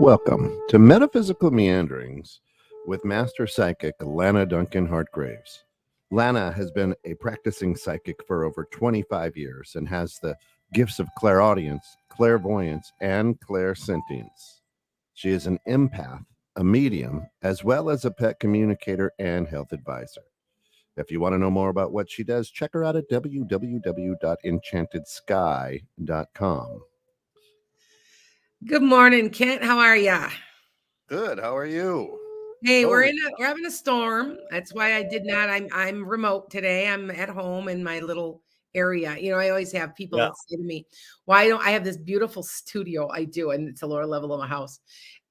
Welcome to Metaphysical Meanderings with Master Psychic Lana Duncan Hartgraves. Lana has been a practicing psychic for over 25 years and has the gifts of clairaudience, clairvoyance, and clairsentience. She is an empath, a medium, as well as a pet communicator and health advisor. If you want to know more about what she does, check her out at www.enchantedsky.com. Good morning, Kent. How are ya? Good. How are you? Hey, we're having a storm. That's why I did not. I'm remote today. I'm at home in my little area. You know, I always have people that say to me, "Why don't I have this beautiful studio?" I do, and it's a lower level of my house.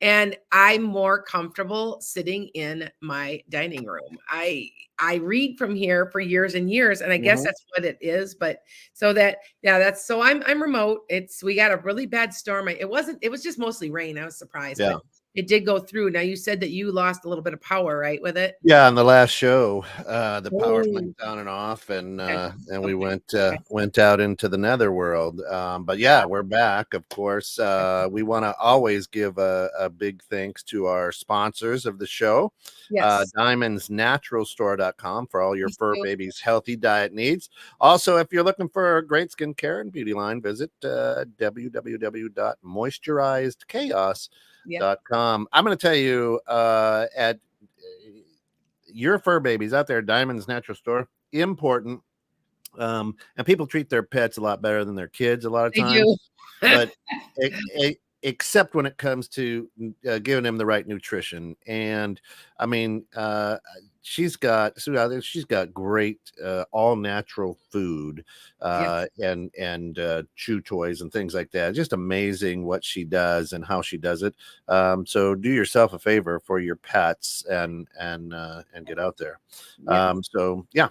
And I'm more comfortable sitting in my dining room. I read from here for years and years, and I guess that's what it is. But so that's so I'm remote. We got a really bad storm. It was just mostly rain. I was surprised. Yeah. But it did go through. Now you said that you lost a little bit of power, right, with it? Yeah, on the last show, the power went down and off, and we went out into the netherworld. But yeah, we're back. Of course, we want to always give a big thanks to our sponsors of the show. Yes. DiamondsNaturalStore.com for all your fur babies' healthy diet needs. Also, if you're looking for a great skincare and beauty line, visit www.moisturizedchaos.com. I'm going to tell you at your fur babies out there, Diamond's Natural Store, important. And people treat their pets a lot better than their kids a lot of times. But except when it comes to giving them the right nutrition. And I mean, she's got great all natural food and chew toys and things like that. Just amazing what she does and how she does it. So do yourself a favor for your pets and get out there. So yeah.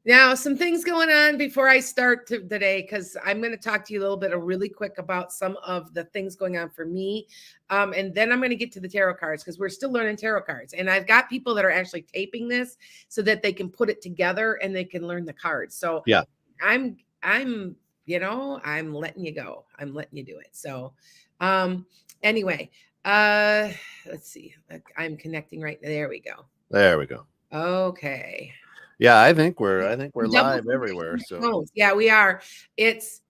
Now, some things going on before I start today, because I'm going to talk to you a little bit really quick about some of the things going on for me. And then I'm going to get to the tarot cards because we're still learning tarot cards. And I've got people that are actually taping this so that they can put it together and they can learn the cards. So yeah, I'm letting you go. I'm letting you do it. So anyway, let's see. I'm connecting right there. We go. Okay. Yeah, I think we're live everywhere. So yeah, we are. It's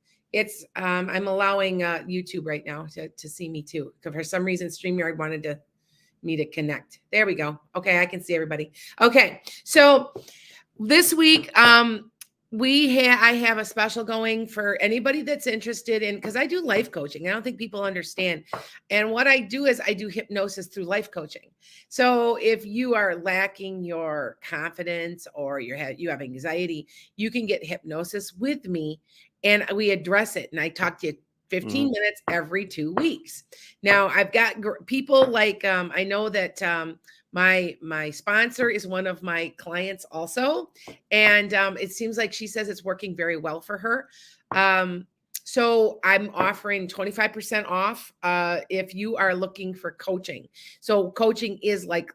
I'm allowing YouTube right now to see me too. Because for some reason StreamYard wanted me to connect. There we go. Okay, I can see everybody. Okay, so this week I have a special going for anybody that's interested in, because I do life coaching. I don't think people understand. And what I do is I do hypnosis through life coaching. So if you are lacking your confidence or you have anxiety, you can get hypnosis with me and we address it. And I talk to you 15 minutes every 2 weeks. Now I've got people like, I know that, my sponsor is one of my clients also. And it seems like she says it's working very well for her. So I'm offering 25% off if you are looking for coaching. So coaching is the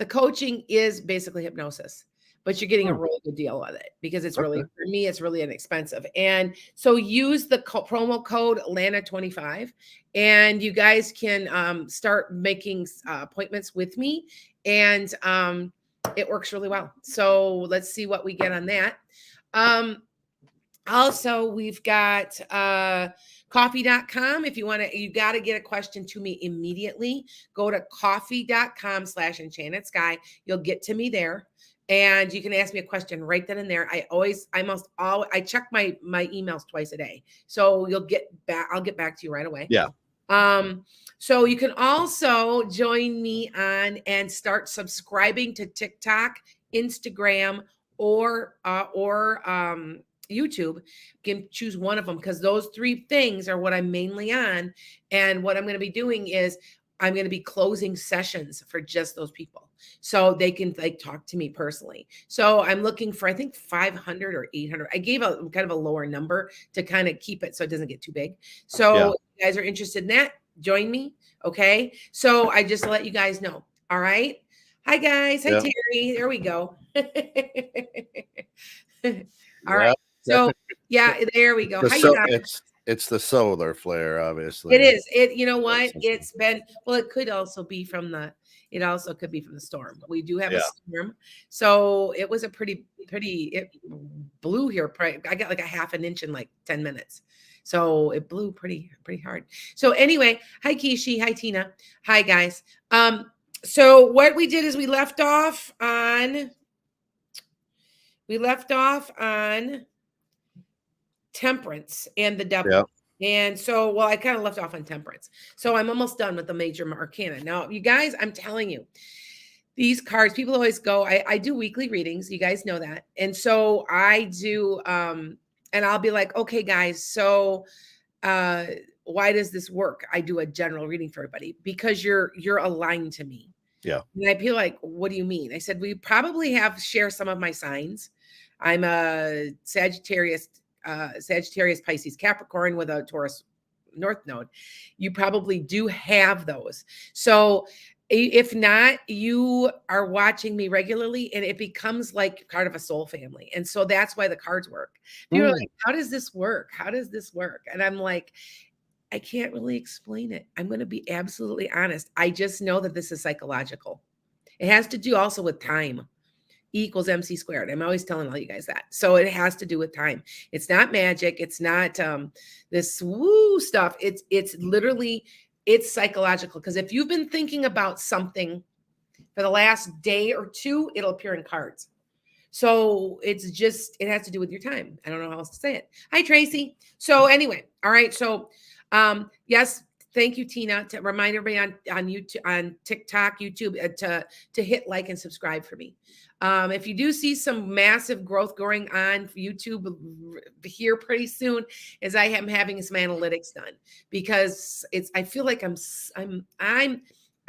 coaching is basically hypnosis, but you're getting a really good deal on it because it's really, for me, it's really inexpensive. And so use the promo code LANA25 and you guys can start making appointments with me. And it works really well. So let's see what we get on that. Also, we've got coffee.com. If you you got to get a question to me immediately. Go to coffee.com/enchantedsky. You'll get to me there. And you can ask me a question right then and there. I check my emails twice a day. So I'll get back to you right away. Yeah. So you can also join me on and start subscribing to TikTok, Instagram, or YouTube. You can choose one of them because those 3 things are what I'm mainly on. And what I'm going to be doing is I'm going to be closing sessions for just those people so they can talk to me personally. So I'm looking for, I think 500 or 800. I gave a kind of a lower number to kind of keep it so it doesn't get too big. So if you guys are interested in that, join me. Okay. So I just let you guys know. All right. Hi guys. Hi Terry. There we go. All right. So yeah, there we go. How you guys? It's the solar flare, obviously. It is. You know That's what? something. It's been, well, it could also be from it also could be from the storm. We do have a Yeah. storm. So it was a it blew here. I got like a half an inch in like 10 minutes. So it blew pretty hard. So anyway, hi Kishi, hi Tina, hi guys. So what we did is we left off on temperance and the devil. Yeah. And so, well, I kind of left off on temperance. So I'm almost done with the major arcana. Now, you guys, I'm telling you, these cards, people always go, I do weekly readings. You guys know that. And so I do, and I'll be like, okay, guys, so why does this work? I do a general reading for everybody because you're aligned to me. Yeah. And I feel like, what do you mean? I said, we probably share some of my signs. I'm a Sagittarius, Pisces, Capricorn with a Taurus North Node. You probably do have those. So if not, you are watching me regularly and it becomes like part of a soul family. And so that's why the cards work. People are like, how does this work? How does this work? And I'm like, I can't really explain it. I'm going to be absolutely honest. I just know that this is psychological. It has to do also with time. E equals MC squared. I'm always telling all you guys that. So it has to do with time. It's not magic. It's not this woo stuff. It's literally, it's psychological. Because if you've been thinking about something for the last day or two, it'll appear in cards. So it's just, it has to do with your time. I don't know how else to say it. Hi, Tracy. So anyway, all right. So yes, thank you, Tina. To remind everybody on YouTube, on TikTok, YouTube, to hit like and subscribe for me. If you do see some massive growth going on for YouTube here pretty soon, as I am having some analytics done, because I feel like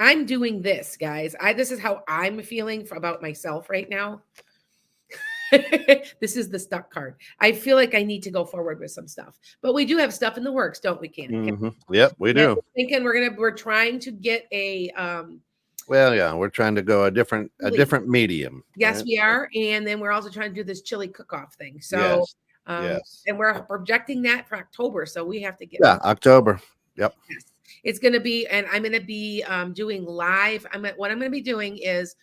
I'm doing this, guys. This is how I'm feeling about myself right now. This is the stuck card. I feel like I need to go forward with some stuff, but we do have stuff in the works, don't we, Ken? Mm-hmm. Yep, we do. Thinking we're trying to get a well, yeah, we're trying to go a different medium. Yes, right? we are, and then we're also trying to do this chili cook-off thing. So yes. And we're projecting that for October, so we have to get October. Yep. Yes. It's going to be, and I'm going to be doing live. What I'm going to be doing is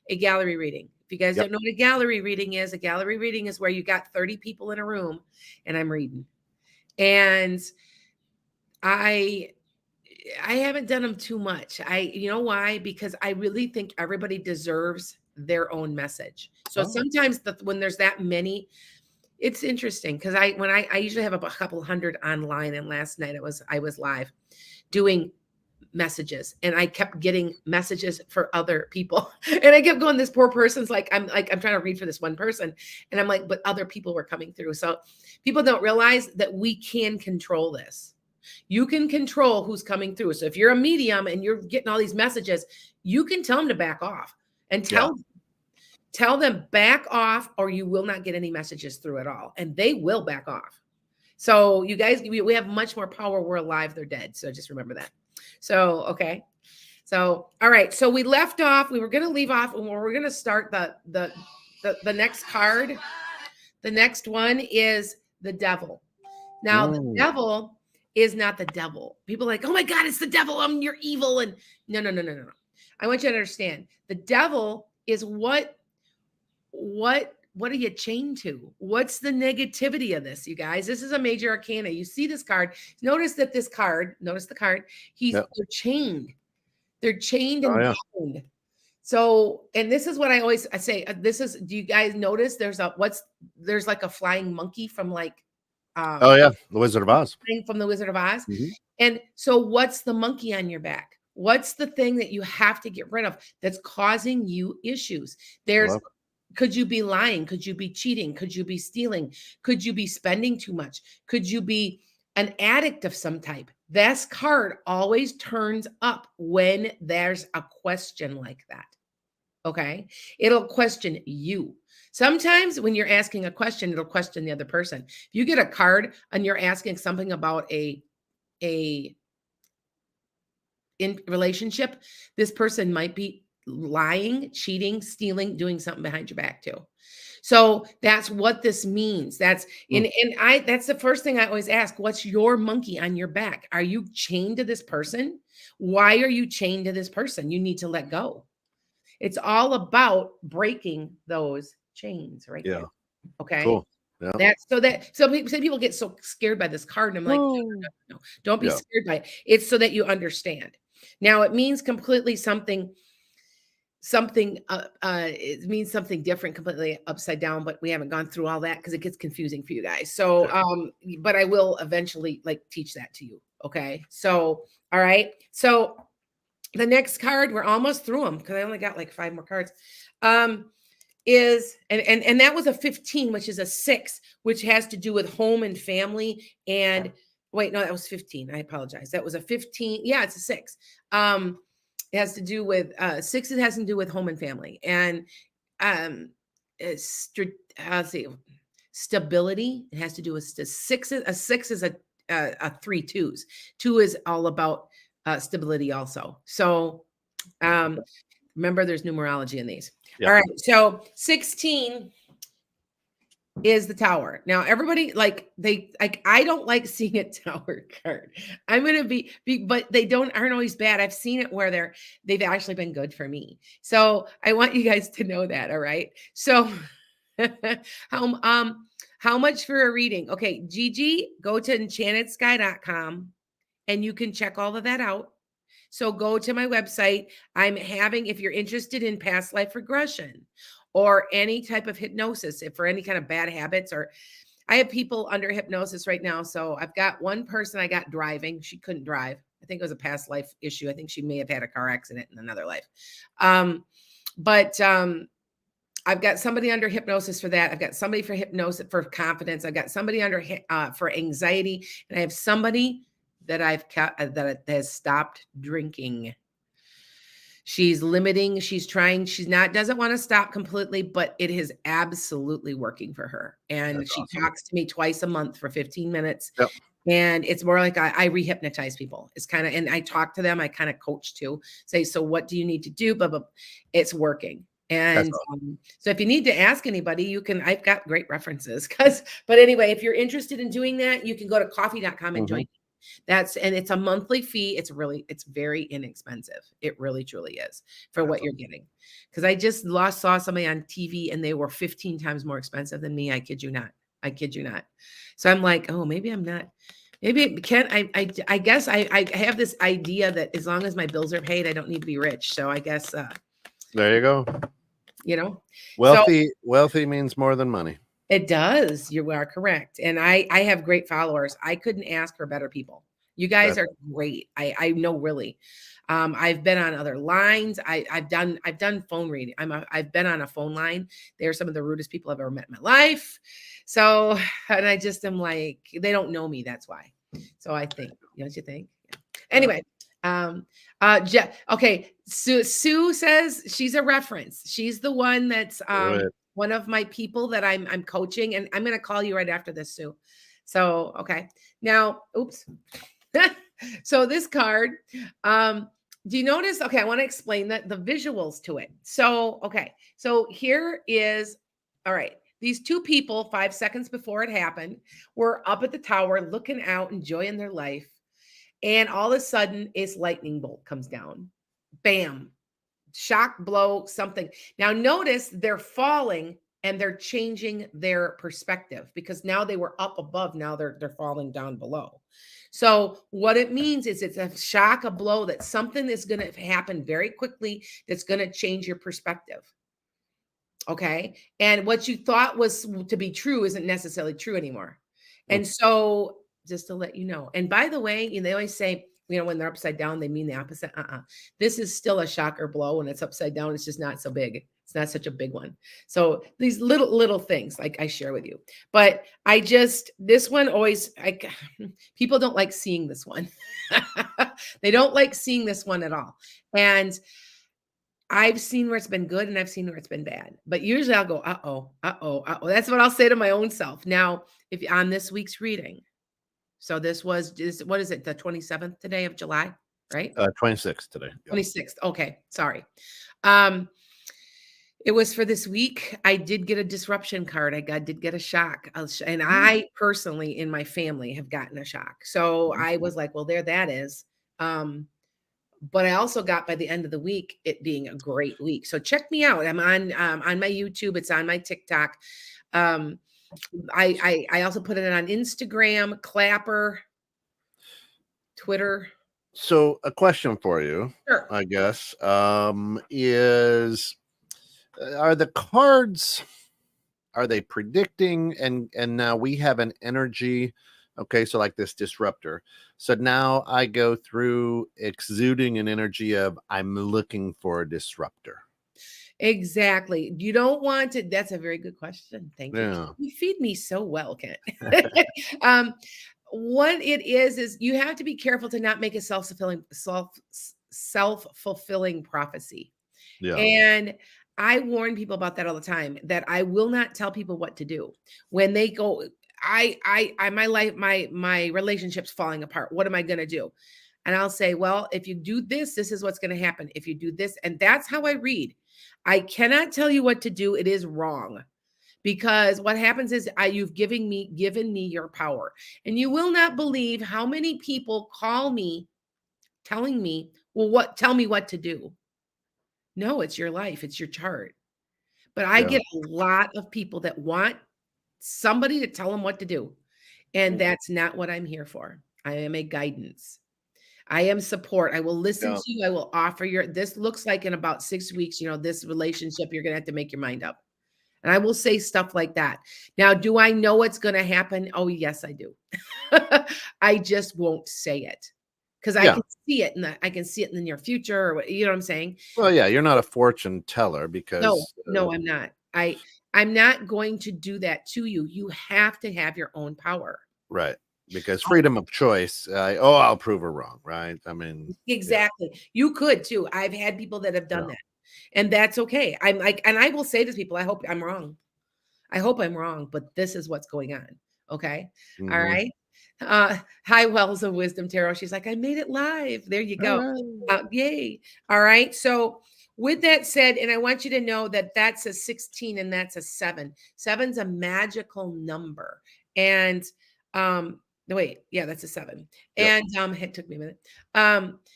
a gallery reading. If you guys don't know what a gallery reading is where you got 30 people in a room and I'm reading. And I haven't done them too much. You know why? Because I really think everybody deserves their own message. So sometimes when there's that many, it's interesting because I usually have about a couple hundred online, and last night I was live doing messages and I kept getting messages for other people. And I kept going, this poor person's I'm trying to read for this one person. And I'm like, but other people were coming through. So people don't realize that we can control this. You can control who's coming through. So if you're a medium and you're getting all these messages, you can tell them to back off and tell them back off, or you will not get any messages through at all. And they will back off. So you guys, we have much more power. We're alive, they're dead. So just remember that. So, okay. So, all right. So we left off, we were going to leave off and we're going to start the next card. The next one is the devil. Now the devil is not the devil. People are like, oh my God, it's the devil. You're evil. And no. I want you to understand the devil is what are you chained to? What's the negativity of this, you guys? This is a major arcana. You see this card. Notice the card. They're chained. They're chained and bound. So, and this is what I say. Do you guys notice there's like a flying monkey from the Wizard of Oz. From the Wizard of Oz. Mm-hmm. And so what's the monkey on your back? What's the thing that you have to get rid of that's causing you issues? Could you be lying? Could you be cheating? Could you be stealing? Could you be spending too much? Could you be an addict of some type? This card always turns up when there's a question like that. Okay. It'll question you. Sometimes when you're asking a question, it'll question the other person. If you get a card and you're asking something about a in relationship, this person might be lying, cheating, stealing, doing something behind your back too. So that's what this means. That's that's the first thing I always ask. What's your monkey on your back? Are you chained to this person? Why are you chained to this person? You need to let go. It's all about breaking those chains right Yeah. there. Okay. Cool. Yeah. That's so that some people get so scared by this card, and I'm like, no, don't be Yeah. scared by it. It's so that you understand. Now it means completely something it means something different, completely upside down, but we haven't gone through all that because it gets confusing for you guys. So but I will eventually like teach that to you. Okay. So all right. So the next card, we're almost through them because I only got like 5 more cards. Is and that was a 15, which is a 6, which has to do with home and family. And wait, no, that was 15. I apologize. That was a 15. Yeah, it's a 6. It has to do with 6. It has to do with home and family, and let's see, stability. It has to do with a 6 is a 3 2s. 2 is all about stability also. So remember, there's numerology in these. Yeah. All right. So 16 is the Tower. Now, everybody I don't like seeing a Tower card. I'm gonna be but they aren't always bad. I've seen it where they've actually been good for me. So I want you guys to know that. All right. So how much for a reading? Okay, Gigi, go to enchantedsky.com and you can check all of that out. So go to my website. If you're interested in past life regression or any type of hypnosis, if for any kind of bad habits, or I have people under hypnosis right now. So I've got one person I got driving. She couldn't drive. I think it was a past life issue. I think she may have had a car accident in another life. I've got somebody under hypnosis for that. I've got somebody for hypnosis for confidence. I've got somebody under for anxiety, and I have somebody that that has stopped drinking. She's limiting. She's trying. Doesn't want to stop completely, but it is absolutely working for her. And That's she awesome. talks to me twice a month for 15 minutes. Yep. And it's more like I re-hypnotize people. It's kind of, and I talk to them. I kind of coach too. Say, so what do you need to do? But it's working. And awesome. So if you need to ask anybody, I've got great references but anyway, if you're interested in doing that, you can go to coffee.com and join me. It's a monthly fee. It's very inexpensive. It really, truly is for what you're getting. Because I just saw somebody on TV and they were 15 times more expensive than me. I kid you not. So I'm like, oh, maybe I'm not. Maybe it can't. I guess I have this idea that as long as my bills are paid, I don't need to be rich. So I guess there you go. Wealthy means more than money. It does. You are correct. And I have great followers. I couldn't ask for better people. You guys are great. I know, really. I've been on other lines. I've done phone reading. I've been on a phone line. They're some of the rudest people I've ever met in my life. So, and I just am like, they don't know me. That's why. So I think, don't you think? Yeah. Anyway, okay. Sue says she's a reference. She's the one that's one of my people that I'm coaching, and I'm going to call you right after this, Sue. So, okay. Now, oops. So this card, do you notice? Okay, I want to explain the visuals to it. So, okay. So here is, all right. These 2 people, 5 seconds before it happened, were up at the tower looking out, enjoying their life. And all of a sudden, this lightning bolt comes down. Bam. Shock, blow, something. Now notice they're falling and they're changing their perspective because now they were up above. Now they're falling down below. So what it means is it's a shock, a blow, that something is going to happen very quickly that's going to change your perspective. Okay. And what you thought was to be true isn't necessarily true anymore. And so just to let you know, and by the way, they always say, when they're upside down, they mean the opposite. This is still a shock or blow. When it's upside down, it's just not so big. It's not such a big one. So these little things like I share with you, but this one always, people don't like seeing this one. They don't like seeing this one at all. And I've seen where it's been good and I've seen where it's been bad, but usually I'll go, uh-oh. That's what I'll say to my own self. Now, if on this week's reading, so what is it? The 27th today of July, right? 26th today. 26th. Okay. Sorry. Um, it was for this week. I did get a disruption card. Did get a shock. And I personally in my family have gotten a shock. So I was like, well, there that is. But I also got by the end of the week it being a great week. So check me out. I'm on my YouTube. It's on my TikTok. I also put it on Instagram, Clapper, Twitter. So a question for you, Sure. I guess, is are the cards, are they predicting and now we have an energy, okay, so like this disruptor, so now I go through exuding an energy of I'm looking for a disruptor. Exactly. You don't want to. That's a very good question. Thank you. Yeah. You feed me so well, Kent. um, what it is you have to be careful to not make a self-fulfilling prophecy. Yeah. And I warn people about that all the time, that I will not tell people what to do when they go, my life, my relationship's falling apart. What am I going to do? And I'll say, well, if you do this, this is what's going to happen. If you do this, and that's how I read. I cannot tell you what to do. It is wrong. Because what happens is you've given me your power. And you will not believe how many people call me telling me, well, tell me what to do. No, it's your life. It's your chart. But I Yeah. get a lot of people that want somebody to tell them what to do. And that's not what I'm here for. I am a guidance. I am support. I will listen Yeah. to you. I will offer this looks like in about 6 weeks, this relationship, you're going to have to make your mind up. And I will say stuff like that. Now, do I know what's going to happen? Oh, yes, I do. I just won't say it because I can see it I can see it in the near future. Or you know what I'm saying? Well, yeah, you're not a fortune teller because No, I'm not. I'm not going to do that to you. You have to have your own power. right, because freedom of choice. I'll prove her wrong, right? I mean, exactly. Yeah. You could too. I've had people that have done that, and that's okay. I'm like, and I will say to people, I hope I'm wrong. I hope I'm wrong, but this is what's going on. Okay. Mm-hmm. All right. Hi, Wells of Wisdom Tarot. She's like, I made it live. There you go. Yay. All right. So with that said, and I want you to know that that's a 16 and that's a 7. 7's a magical number. And no, wait, yeah, that's a 7. Yep. And it took me a minute.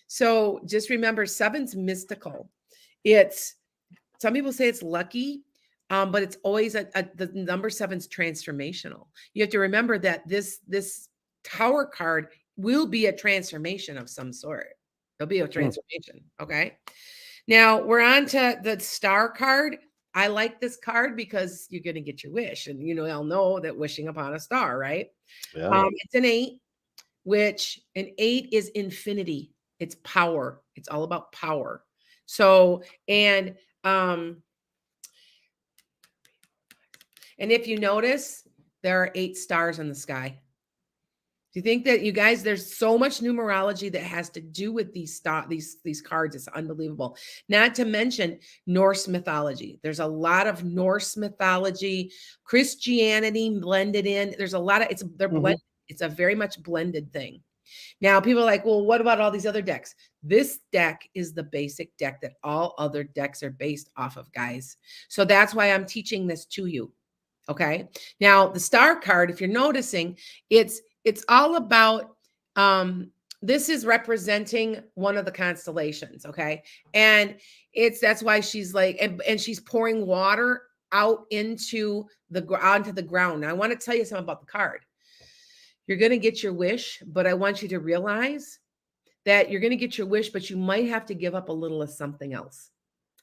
So just remember 7's mystical. Some people say it's lucky. But it's always the number 7's transformational. You have to remember that this Tower card will be a transformation of some sort. There'll be a transformation. Okay. Now we're on to the Star card. I like this card because you're going to get your wish. And, I'll know that wishing upon a star, right? Yeah. It's an 8, which an 8 is infinity. It's power. It's all about power. So, and if you notice, there are 8 stars in the sky. Do you think that, you guys, there's so much numerology that has to do with these cards? It's unbelievable. Not to mention Norse mythology. There's a lot of Norse mythology, Christianity blended in. There's a lot of they're blended. It's a very much blended thing. Now, people are like, well, what about all these other decks? This deck is the basic deck that all other decks are based off of, guys. So that's why I'm teaching this to you. Okay. Now the star card, if you're noticing, it's all about, this is representing one of the constellations. Okay. And that's why she's like, and she's pouring water out onto the ground. Now I want to tell you something about the card. You're going to get your wish, but I want you to realize that you're going to get your wish, but you might have to give up a little of something else.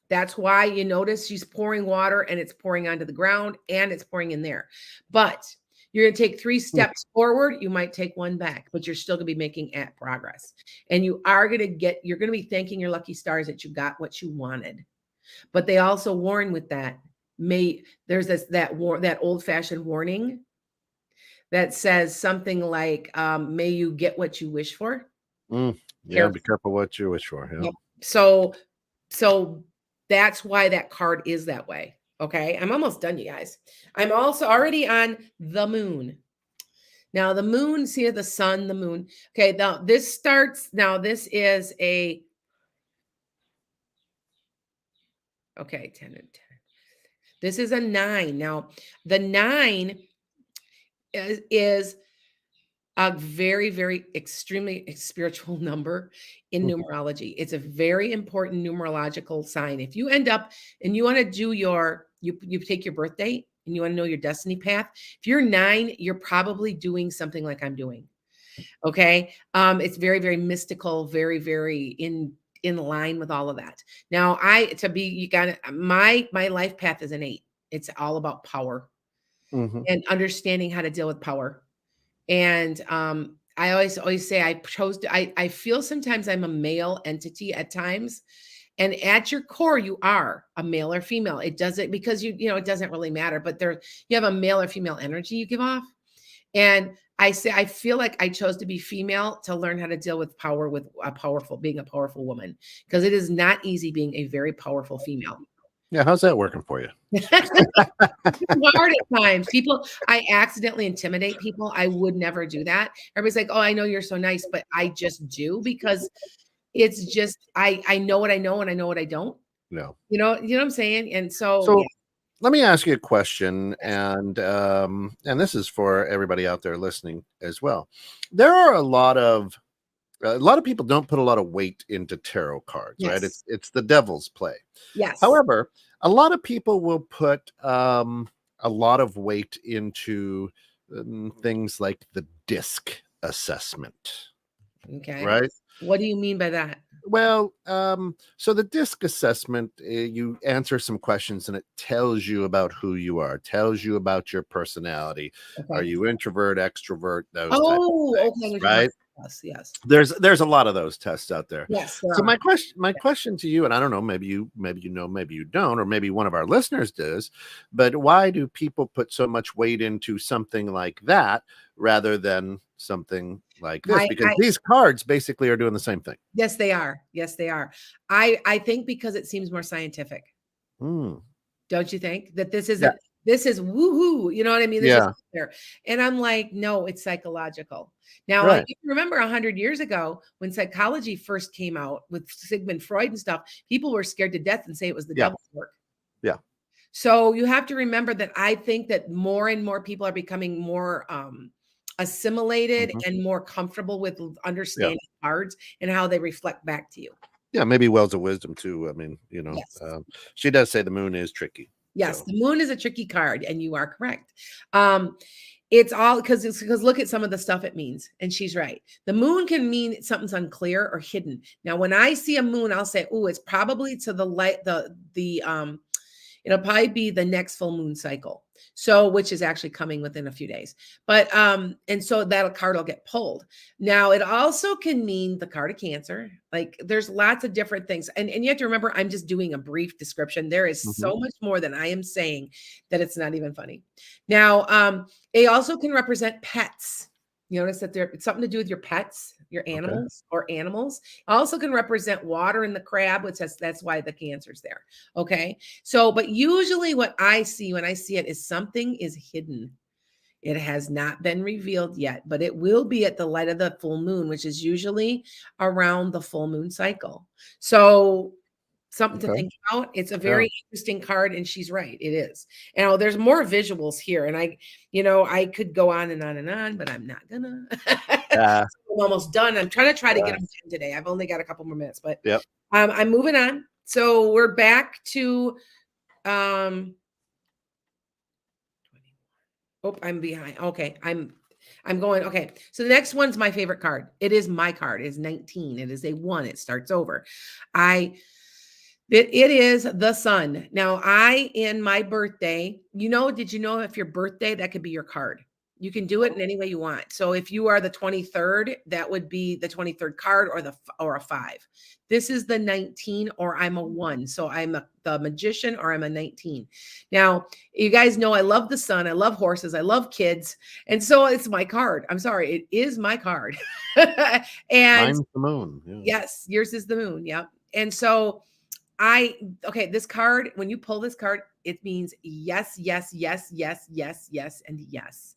That's why you notice she's pouring water and it's pouring onto the ground and it's pouring in there. But you're going to take 3 steps forward. You might take 1 back, but you're still going to be making progress. And you're going to be thanking your lucky stars that you got what you wanted. But they also warn with that. There's that old-fashioned warning that says something like, may you get what you wish for. Yeah, be careful what you wish for. Yeah. So that's why that card is that way. Okay. I'm almost done, you guys. I'm also already on the moon. Now the moon, see the sun, the moon. Okay. Now this is Okay, 10 and 10. This is a 9. Now, the 9 is a very, very extremely spiritual number in numerology. It's a very important numerological sign. If you end up and you want to do you take your birth date and you want to know your destiny path, if you're 9, you're probably doing something like I'm doing. Okay. It's very, very mystical, very, very in line with all of that. Now, you got my life path is an 8. It's all about power Mhm. and understanding how to deal with power. And I always say I feel sometimes I'm a male entity at times. And at your core, you are a male or female. It doesn't because it doesn't really matter, but you have a male or female energy you give off. And I say I feel like I chose to be female to learn how to deal with power with being a powerful woman, because it is not easy being a very powerful female. Yeah, how's that working for you? Hard at times. I accidentally intimidate people. I would never do that. Everybody's like, "Oh, I know you're so nice," but I just do because it's just I know what I know and I know what I don't. No. You know what I'm saying? And so So yeah. let me ask you a question, Yes. and this is for everybody out there listening as well. There are a lot of people don't put a lot of weight into tarot cards, right? Yes. It's the devil's play. Yes. However, a lot of people will put a lot of weight into things like the disc assessment, Okay. right? What do you mean by that? Well, so the disc assessment, you answer some questions and it tells you about who you are, tells you about your personality. Are Okay. you introvert, extrovert, those type of Oh, okay. I things, know what you're talking right? about. Yes. There's a lot of those tests out there. Yes, there So are. my question to you, and I don't know, maybe you know, maybe you don't, or maybe one of our listeners does, but why do people put so much weight into something like that rather than something like this? Because I these cards basically are doing the same thing. Yes, they are. Yes, they are. I think because it seems more scientific. Hmm. Don't you think? That Yeah. this is woohoo, you know what I mean? This is Yeah. there. And I'm like, no, it's psychological. Now, Right. you remember 100 years ago when psychology first came out with Sigmund Freud and stuff, people were scared to death and say it was the Yeah. devil's work. Yeah. So you have to remember that I think that more and more people are becoming more assimilated Mhm. and more comfortable with Yeah. understanding cards and how they reflect back to you. Yeah. Maybe wells of wisdom too. I mean, Yes. she does say the moon is tricky. Yes, So the moon is a tricky card, and you are correct. It's all because look at some of the stuff it means, and she's right. The moon can mean something's unclear or hidden. Now, when I see a moon, I'll say, "Oh, it's probably to the light, it'll probably be the next full moon cycle." So, which is actually coming within a few days. But and so that card will get pulled. Now, it also can mean the card of Cancer. Like there's lots of different things. And you have to remember, I'm just doing a brief description. There is mhm. so much more than I am saying that it's not even funny. Now, it also can represent pets. You notice that it's something to do with your pets, your Okay. animals or animals. Also can represent water in the crab, which that's why the Cancer's there. Okay. So, but usually what I see when I see it is something is hidden. It has not been revealed yet, but it will be at the light of the full moon, which is usually around the full moon cycle. So, something to Okay. think about. It's a Yeah. very interesting card, and she's right. It is. And there's more visuals here, and I could go on and on and on, but I'm not gonna. Yeah. I'm almost done. I'm trying to get Yeah. them done today. I've only got a couple more minutes, but Yep. I'm moving on. So we're back to um oh, I'm behind. Okay. I'm going. Okay. So the next one's my favorite card. It is my card. It is 19. It is a 1. It starts over. It is the sun. Now, in my birthday, did you know if your birthday, that could be your card? You can do it in any way you want. So if you are the 23rd, that would be the 23rd card or a 5. This is the 19 or I'm a 1. So I'm the magician or I'm a 19. Now, you guys know I love the sun. I love horses. I love kids. And so it's my card. I'm sorry. It is my card. And Mine's the moon. Yeah. yes, yours is the moon. Yep. And so this card, when you pull this card, it means yes, yes, yes, yes, yes, yes, and yes.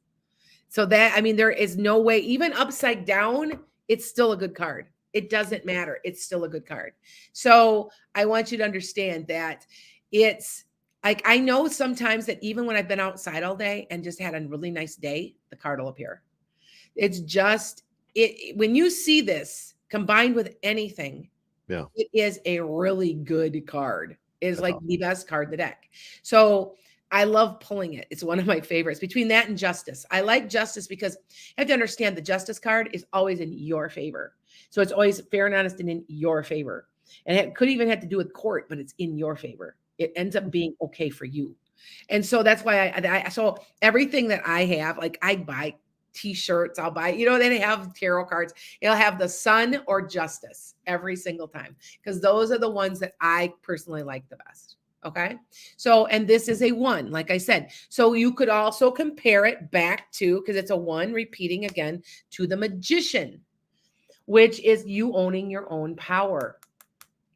So there is no way, even upside down, it's still a good card. It doesn't matter. It's still a good card. So I want you to understand that it's like, I know sometimes that even when I've been outside all day and just had a really nice day, the card will appear. It's just when you see this combined with anything, Yeah. it is a really good card. It is That's like awesome. the best card in the deck. So I love pulling it. It's one of my favorites. Between that and Justice, I like Justice because you have to understand the Justice card is always in your favor. So it's always fair and honest and in your favor. And it could even have to do with court, but it's in your favor. It ends up being okay for you. And so that's why so everything that I have, like I buy t-shirts, I'll buy, they have tarot cards. It'll have the Sun or Justice every single time because those are the ones that I personally like the best. Okay. So, and this is a 1, like I said. So you could also compare it back to, because it's a 1 repeating again, to the Magician, which is you owning your own power.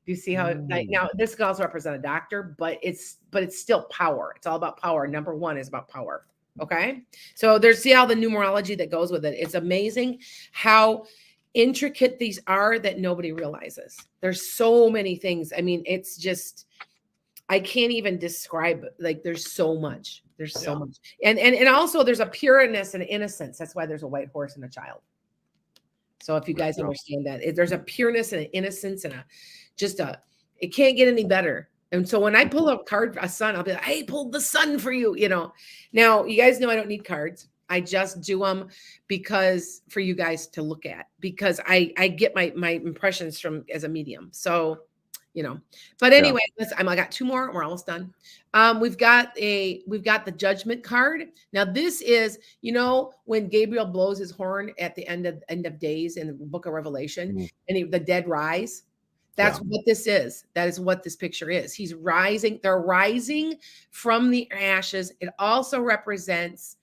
Do you see how now this could also represent a doctor, but it's still power. It's all about power. Number 1 is about power. Okay. So see how the numerology that goes with it. It's amazing how intricate these are that nobody realizes. There's so many things. I mean, it's just, I can't even describe it. Like there's so much. There's so much. And also there's a pureness and innocence. That's why there's a white horse and a child. So if you guys understand that, there's a pureness and an innocence and it can't get any better. And so when I pull a card, a Sun, I'll be like, I pulled the Sun for you, Now, you guys know I don't need cards. I just do them because for you guys to look at, because I get my impressions from as a medium. So, but anyway, I got 2 more. We're almost done. We've got the Judgment card. Now this is, when Gabriel blows his horn at the end of days in the book of Revelation and the dead rise. That's what this is. That is what this picture is. He's rising. They're rising from the ashes. It also represents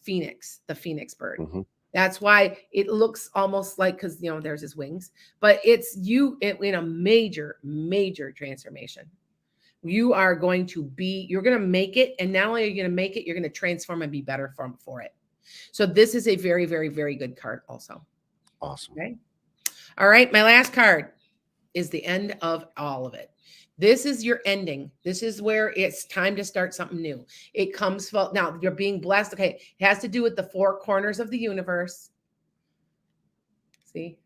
Phoenix, the Phoenix bird. That's why it looks almost like, because there's his wings, but it's you in a major, major transformation. You're going to make it. And not only are you going to make it, you're going to transform and be better for it. So this is a very, very, very good card also. Awesome. Okay. All right. My last card is the end of all of it. This is your ending. This is where it's time to start something new. It comes now. You're being blessed. Okay, it has to do with the 4 corners of the universe. See,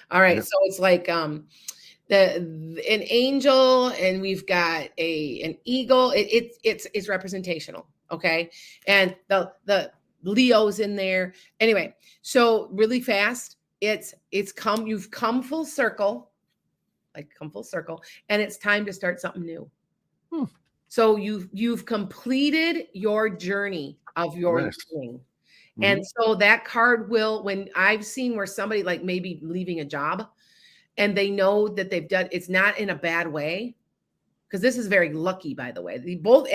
all right. So it's like an angel, and we've got an eagle. It's representational. Okay, and the Leo's in there. Anyway, so really fast. You've come full circle. Come full circle, and it's time to start something new. So you've completed your journey of your thing. And so that card will, when I've seen where somebody like maybe leaving a job and they know that they've done, it's not in a bad way, because this is very lucky, by the way. Both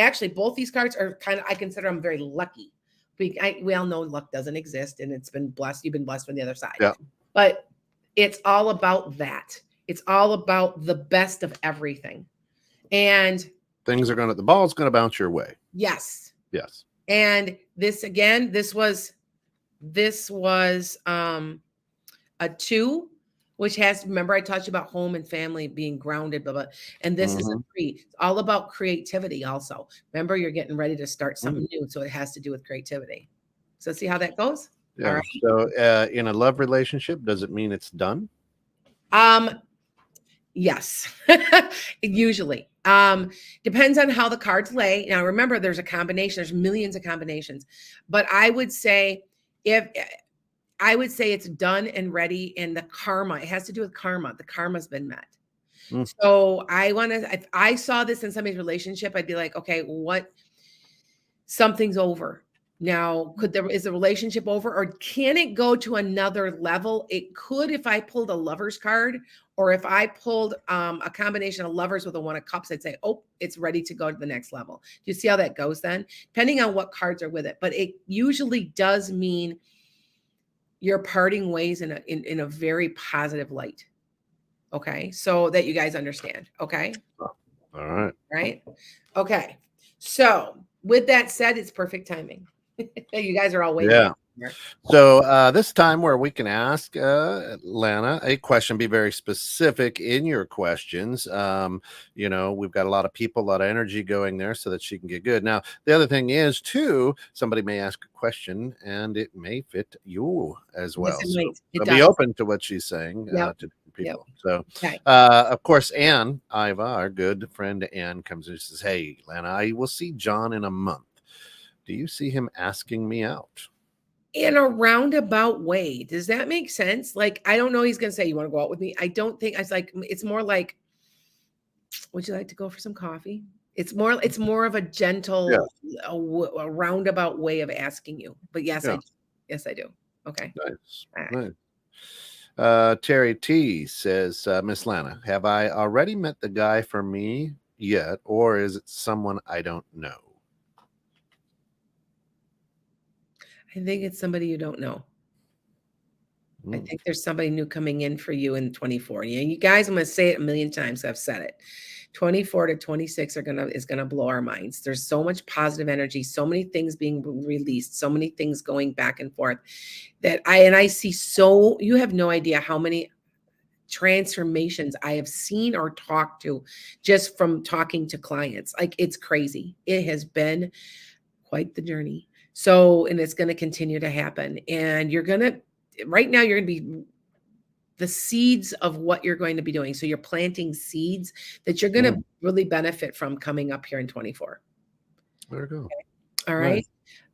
these cards are I consider them very lucky. We all know luck doesn't exist, and it's been blessed. You've been blessed from the other side. Yeah. But it's all about that. It's all about the best of everything. And the ball's going to bounce your way. Yes. Yes. And this was a 2, which has, remember I talked about home and family being grounded, blah, blah, and this is a 3. It's all about creativity also. Remember, you're getting ready to start something new, so it has to do with creativity. So see how that goes? Yeah. All right. So in a love relationship, does it mean it's done? Yes, usually. Depends on how the cards lay. Now, remember, there's a combination. There's millions of combinations, but I would say it's done and ready. And the karma, it has to do with karma. The karma's been met. So if I saw this in somebody's relationship, I'd be like, okay, something's over. Now, is the relationship over, or can it go to another level? It could, if I pulled a Lovers card, or if I pulled a combination of Lovers with a 1 of Cups, I'd say, oh, it's ready to go to the next level. Do you see how that goes then? Depending on what cards are with it. But it usually does mean you're parting ways in a very positive light. Okay, so that you guys understand. Okay. All right. Right. Okay. So with that said, it's perfect timing. You guys are all waiting. Yeah. So this time where we can ask Lana a question, be very specific in your questions. We've got a lot of people, a lot of energy going there so that she can get good. Now, the other thing is too, somebody may ask a question and it may fit you as Yes, well. it So might. It be does. open to what she's saying Yep. to different Yep. people. So, Okay. of course, Ann Iva, our good friend Ann, comes and says, "Hey, Lana, I will see John in a month. Do you see him asking me out?" In a roundabout way. Does that make sense? Like, I don't know. He's going to say, "You want to go out with me?" I don't think. It's more like, "Would you like to go for some coffee?" It's more of a Yeah. gentle, a roundabout way of asking you. But yes, I Yeah. do. Yes, I do. Okay. Nice. All right. Nice. Terry T says, Miss Lana, have I already met the guy for me yet, or is it someone I don't know? I think it's somebody you don't know. I Mm, think there's somebody new coming in for you in 24. Yeah, you guys, I'm going to say it a million times. I've said it. 24 to 26 is gonna blow our minds. There's so much positive energy, so many things being released, so many things going back and forth that I see. So you have no idea how many transformations I have seen or talked to just from talking to clients. Like, it's crazy. It has been quite the journey. So, and it's going to continue to happen. And right now, you're going to be the seeds of what you're going to be doing. So, you're planting seeds that you're going to mm, really benefit from coming up here in 24. there we go. All Nice. right.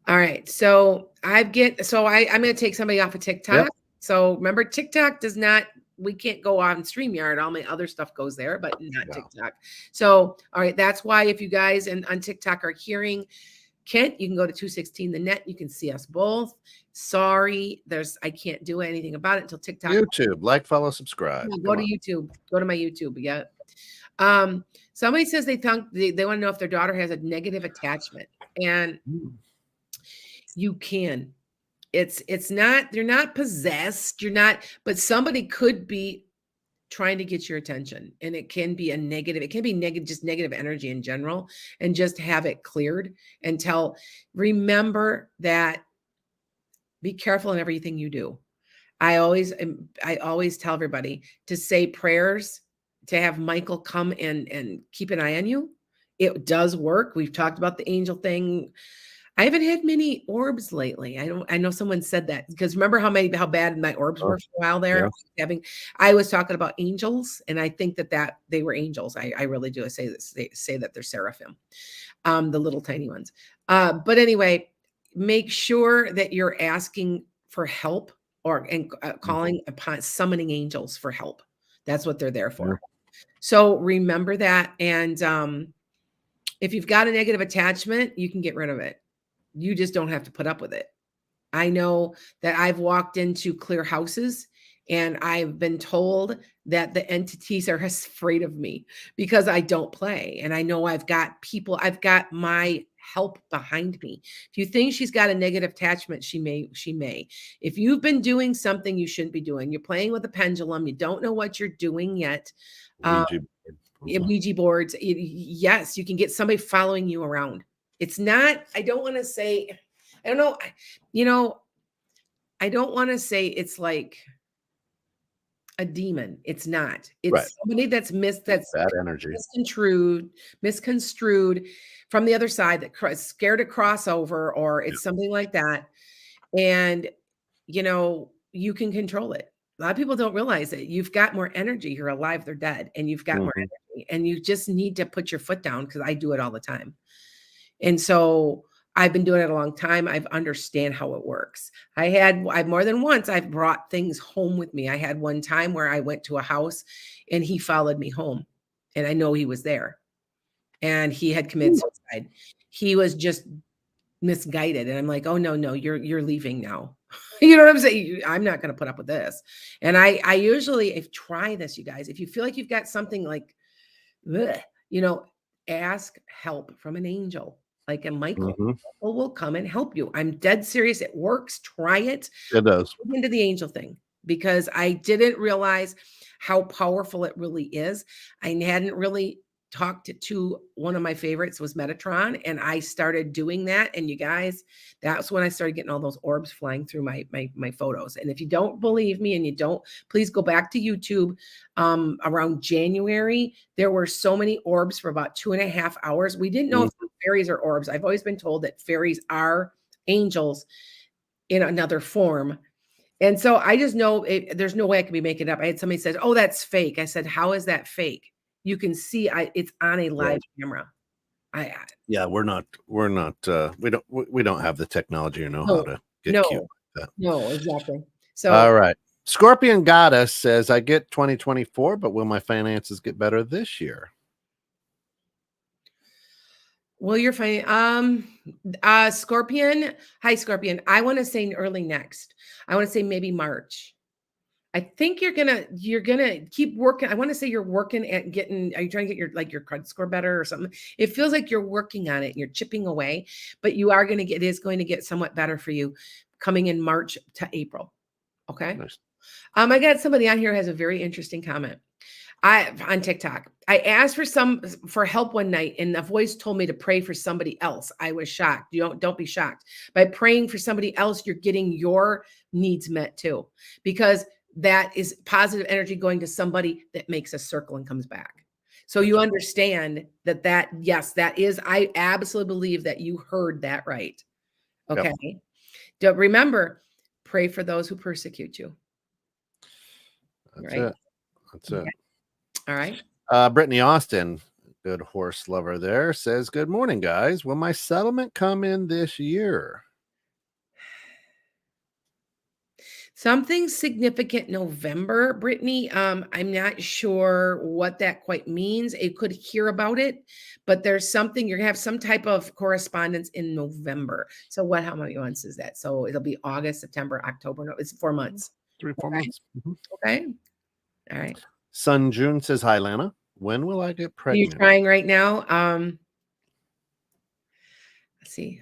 All right. So, I'm going to take somebody off of TikTok. Yep. So, remember, TikTok does not, we can't go on StreamYard. All my other stuff goes there, but not No. TikTok. So, all right. That's why if you guys on TikTok are hearing Kent, you can go to 216 the net. You can see us both. Sorry, I can't do anything about it until TikTok. YouTube, like, follow, subscribe. Yeah, go to YouTube. Go to my YouTube. Yeah. Somebody says they want to know if their daughter has a negative attachment, and you can. It's not, you're not possessed. You're not, but somebody could be trying to get your attention, and it can be just negative energy in general, and just have it cleared and remember that, be careful in everything you do. I always tell everybody to say prayers, to have Michael come and keep an eye on you. It does work. We've talked about the angel thing. I haven't had many orbs lately. I know someone said that, because remember how bad my orbs were for a while there. Yeah. I was talking about angels, and I think that they were angels. I really do. I say this. They say that they're seraphim, the little tiny ones. But anyway, make sure that you're asking for help, and calling upon, summoning angels for help. That's what they're there for. Yeah. So remember that. And if you've got a negative attachment, you can get rid of it. You just don't have to put up with it. I know that I've walked into clear houses, and I've been told that the entities are afraid of me because I don't play. And I know I've got my help behind me. If you think she's got a negative attachment, she may. If you've been doing something you shouldn't be doing, you're playing with a pendulum, you don't know what you're doing yet. Ouija boards. Yes, you can get somebody following you around. It's not, I don't want to say, I don't know, I don't want to say it's like a demon. It's not. It's Right. somebody that's Bad energy. misconstrued from the other side, that scared to cross over, or it's something like that. And you can control it. A lot of people don't realize it. You've got more energy. You're alive, they're dead, and you've got more energy, and you just need to put your foot down, because I do it all the time. And so I've been doing it a long time. I understand how it works. I've more than once, I've brought things home with me. I had one time where I went to a house, and he followed me home, and I know he was there, and he had committed suicide. He was just misguided. And I'm like, "Oh, no, you're leaving now." You know what I'm saying? I'm not going to put up with this. And I usually, try this, you guys. If you feel like you've got something like, ugh, ask help from an angel, like a Michael. Michael will come and help you. I'm dead serious. It works. Try it. It does. Look into the angel thing, because I didn't realize how powerful it really is. I hadn't really talked to one of my favorites was Metatron, and I started doing that. And you guys, that's when I started getting all those orbs flying through my photos. And if you don't believe me and you don't, please go back to YouTube. Around January, there were so many orbs for about 2.5 hours. We didn't know if fairies are orbs. I've always been told that fairies are angels in another form. And so I just know there's no way I can be making it up. I had somebody said, "Oh, that's fake." I said, "How is that fake?" You can see it's on a live camera. Yeah, we don't have the technology or know how to get cute like that. No, exactly. So all right. Scorpion Goddess says, I get 2024, but will my finances get better this year? Well, you're fine. Scorpion. Hi, Scorpion. I want to say early next. I want to say maybe March. I think you're gonna keep working. I want to say you're working at getting. Are you trying to get your credit score better or something? It feels like you're working on it. And you're chipping away, but you are going to get. It is going to get somewhat better for you, coming in March to April. Okay. Nice. I got somebody on here who has a very interesting comment. On TikTok, I asked for help one night, and the voice told me to pray for somebody else. I was shocked. Don't be shocked. By praying for somebody else, you're getting your needs met too, because that is positive energy going to somebody that makes a circle and comes back. So you understand that yes, that is. I absolutely believe that you heard that right. Okay. Yep. Remember, pray for those who persecute you. That's right? That's it. All right. Brittany Austin, good horse lover there, says, good morning, guys. Will my settlement come in this year? Something significant November, Brittany. I'm not sure what that quite means. It could hear about it, but there's something, you're gonna have some type of correspondence in November. So how many months is that? So it'll be August, September, October. No, it's 4 months. 3-4 months. Okay. All right. Sun June says, hi, Lana. When will I get pregnant? Are you trying right now? Let's see.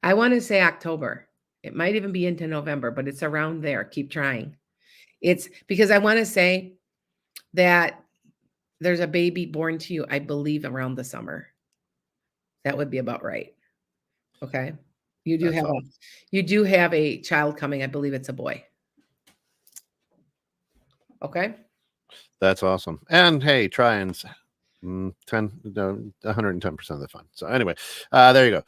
I want to say October. It might even be into November, but it's around there. Keep trying. It's because I want to say that there's a baby born to you, I believe, around the summer. That would be about right. Okay. You do have a child coming. I believe it's a boy. Okay. That's awesome. And hey, try and 110% of the fun. So anyway, there you go.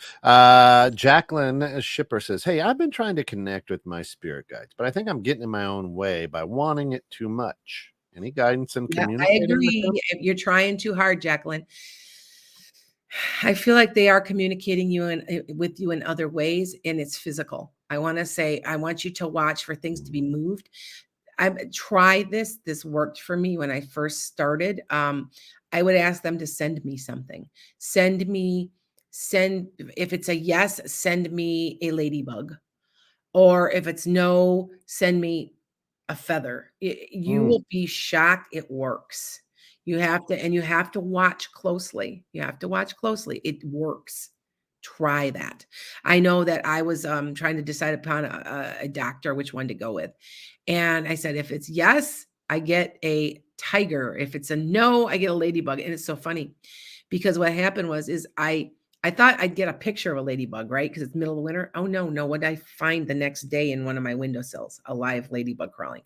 Jacqueline Shipper says, hey, I've been trying to connect with my spirit guides, but I think I'm getting in my own way by wanting it too much. Any guidance in communicating? I agree. You're trying too hard, Jacqueline. I feel like they are communicating with you in other ways, and it's physical. I want to say, I want you to watch for things to be moved. I've tried this. This worked for me when I first started. I would ask them to send me something. If it's a yes, send me a ladybug. Or if it's no, send me a feather. You will be shocked. It works. You have to watch closely. You have to watch closely. It works. Try that. I know that I was trying to decide upon a doctor, which one to go with. And I said, if it's yes, I get a tiger. If it's a no, I get a ladybug. And it's so funny because what happened is I thought I'd get a picture of a ladybug, right? Because it's middle of winter. Oh, no. What did I find the next day in one of my windowsills? A live ladybug crawling.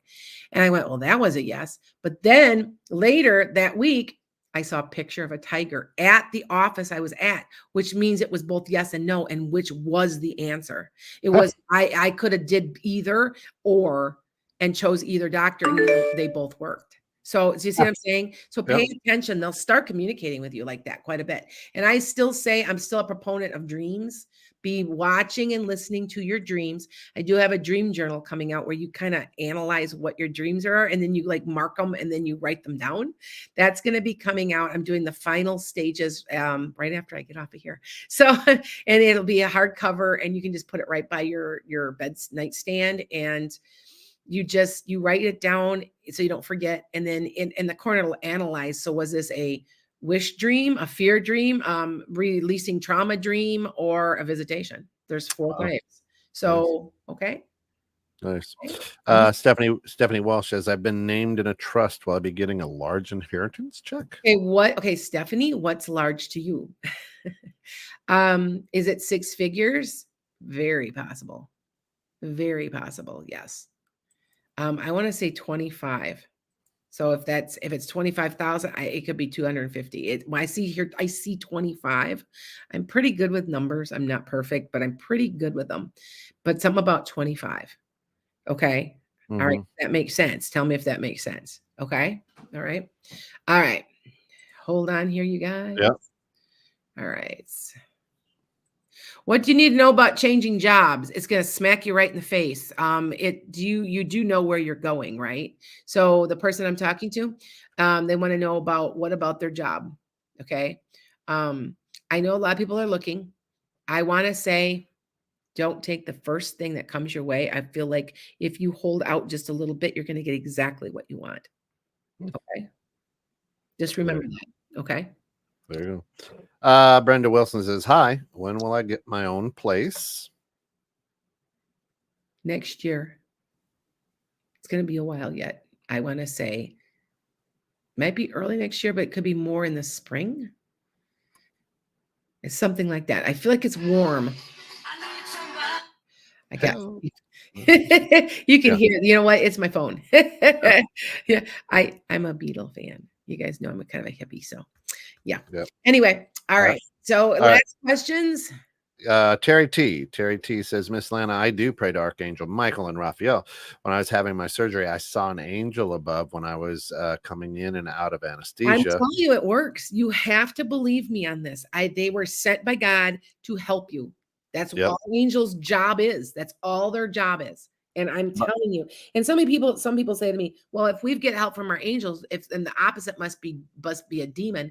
And I went, well, that was a yes. But then later that week, I saw a picture of a tiger at the office I was at, which means it was both yes and no, and which was the answer. It was, I could have did either or and chose either doctor, and they both worked. So do you see what I'm saying? So pay attention. They'll start communicating with you like that quite a bit. And I still say I'm still a proponent of dreams. Be watching and listening to your dreams. I do have a dream journal coming out where you kind of analyze what your dreams are, and then you like mark them and then you write them down. That's going to be coming out. I'm doing the final stages right after I get off of here. So, and it'll be a hardcover, and you can just put it right by your bed nightstand, and you write it down so you don't forget. And then in the corner, it'll analyze. So was this a wish dream, a fear dream, releasing trauma dream, or a visitation? There's 4 types. So, okay. Nice. Mhm. Stephanie Walsh says, I've been named in a trust. Will I be getting a large inheritance check? Okay, Stephanie, what's large to you? Is it six figures? Very possible. Very possible. Yes. I want to say 25. So if it's 25,000, it could be 250. When I see here, I see 25. I'm pretty good with numbers. I'm not perfect, but I'm pretty good with them. But something about 25. Okay. All right. Mhm. That makes sense. Tell me if that makes sense. Okay. All right. All right. Hold on here, you guys. Yeah. All right. What do you need to know about changing jobs? It's going to smack you right in the face. You do know where you're going, right? So the person I'm talking to, they want to know about what about their job. Okay. Um, I know a lot of people are looking. I want to say, don't take the first thing that comes your way. I feel like if you hold out just a little bit, you're going to get exactly what you want. Hmm. Okay. Just There, remember that. Okay. there you go. Brenda Wilson says, hi, when will I get my own place? Next year, it's going to be a while yet. I want to say, might be early next year, but it could be more in the spring. It's something like that. I feel like it's warm. I guess. Hell. You can Yeah. hear it. You know what? It's my phone. Yeah. I'm a Beatle fan. You guys know I'm a kind of a hippie. So yeah. Yep. Anyway. All right. So right. last questions. Terry T says, Miss Lana, I do pray to Archangel Michael and Raphael. When I was having my surgery, I saw an angel above when I was coming in and out of I'm anesthesia. telling you, it works. You have to believe me on this. They were sent by God to help you. That's Yep. all angels' job is. That's all their job is. And I'm telling you, and some people say to me, well, if we get help from our angels, then the opposite must be a demon.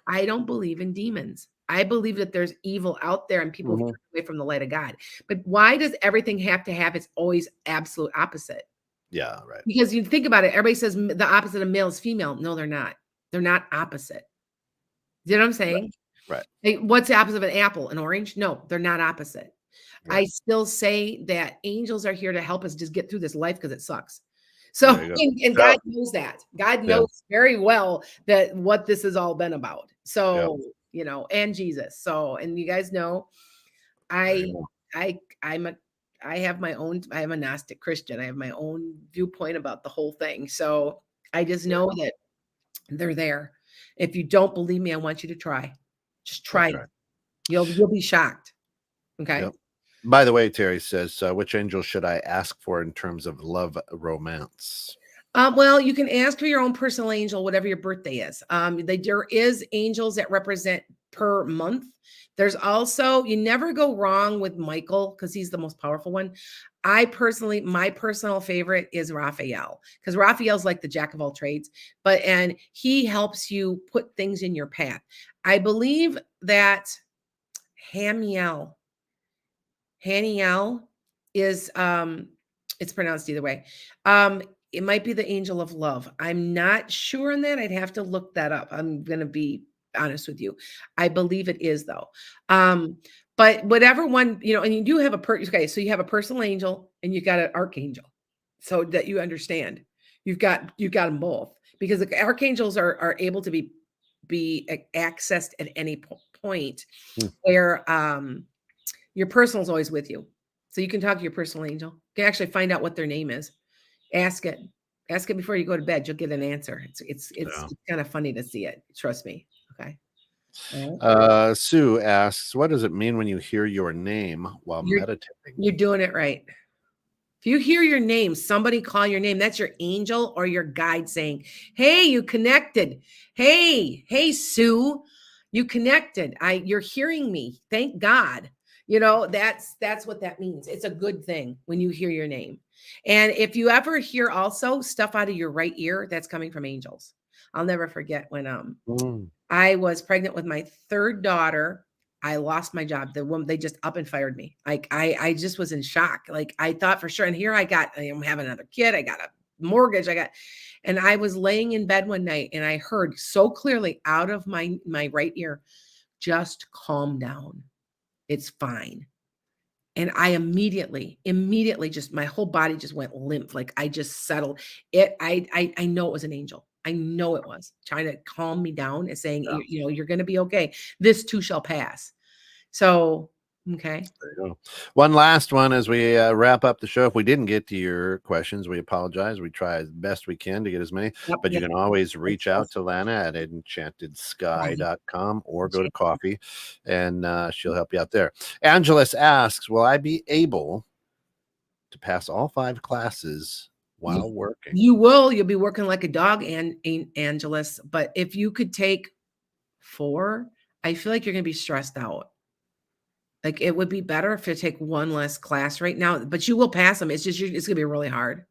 I don't believe in demons. I believe that there's evil out there and people Mhm. turn away from the light of God. But why does everything have to have its always absolute opposite? Yeah, right. Because you think about it, everybody says the opposite of male is female. No, they're not. They're not opposite. You know what I'm saying? Right. Like, what's the opposite of an apple? An orange? No, they're not opposite. Right. I still say that angels are here to help us just get through this life because it sucks. There So, you go. and God knows that. God Yeah. knows very well that what this has all been about. So, Yeah. And Jesus. So, and you guys know, There you go. I am a Gnostic Christian. I have my own viewpoint about the whole thing. So I just know that they're there. If you don't believe me, I want you to try. Just try That's it. right. You'll be shocked. Okay. Yep. By the way, Terry says, which angel should I ask for in terms of love romance? Well, you can ask for your own personal angel, whatever your birthday is. There is angels that represent per month. There's also, you never go wrong with Michael because he's the most powerful one. My personal favorite is Raphael because Raphael's like the jack of all trades, and he helps you put things in your path. I believe that Haniel is, it's pronounced either way. It might be the angel of love. I'm not sure on that. I'd have to look that up. I'm going to be honest with you. I believe it is though. But whatever one, and you do have okay, so you have a personal angel and you got an archangel. So that you understand. You've got them both because the archangels are able to be accessed at any point where your personal is always with you. So you can talk to your personal angel. You can actually find out what their name is. Ask it. Ask it before you go to bed. You'll get an answer. It's kind of funny to see it. Trust me. Okay. Sue asks, what does it mean when you hear your name while meditating? You're doing it right. If you hear your name, somebody call your name, that's your angel or your guide saying, hey, you connected. Hey, Sue, you connected. You're hearing me. Thank God. That's what that means. It's a good thing when you hear your name. And if you ever hear also stuff out of your right ear, that's coming from angels. I'll never forget when I was pregnant with my third daughter. I lost my job. The woman, they just up and fired me. Like I just was in shock. Like I thought for sure. And here I'm having another kid. I got a mortgage. And I was laying in bed one night and I heard so clearly out of my right ear, just calm down. It's fine. And I immediately just my whole body just went limp. Like I just settled it. I know it was an angel. I know it was trying to calm me down and saying, Yeah. you know, you're going to be okay. This too shall pass. So, okay. There you go. One last one as we wrap up the show. If we didn't get to your questions, we apologize. We try as best we can to get as many, Yep, but you yep. can always reach out Yes. to Lana at enchantedsky.com or go to coffee and she'll help you out there. Angelus asks, will I be able to pass all 5 classes while working? You will. You'll be working like a dog, Angelus. But if you could take 4, I feel like you're going to be stressed out. Like it would be better if you take 1 less class right now, but you will pass them. It's just it's going to be really hard.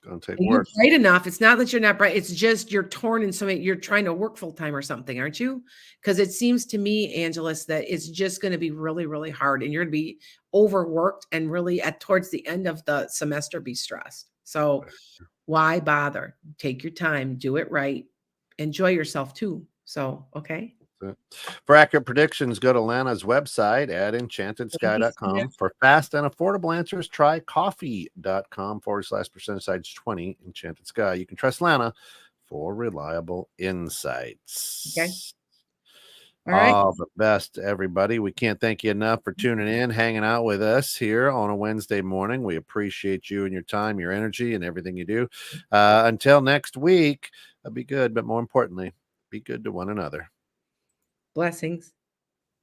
Gonna take You're work. bright enough. It's not that you're not bright. It's just you're torn in so many. You're trying to work full time or something, aren't you? Because it seems to me, Angelus, that it's just going to be really, really hard, and you're going to be overworked and really at towards the end of the semester be stressed. So why bother? Take your time, do it right, enjoy yourself too. So okay. For accurate predictions, go to Lana's website at enchantedsky.com. For fast and affordable answers, try coffee.com/%20 Enchanted Sky. You can trust Lana for reliable insights. Okay. All right. All the best to everybody. We can't thank you enough for tuning in, hanging out with us here on a Wednesday morning. We appreciate you and your time, your energy, and everything you do. Until next week, be good, but more importantly, be good to one another. Blessings.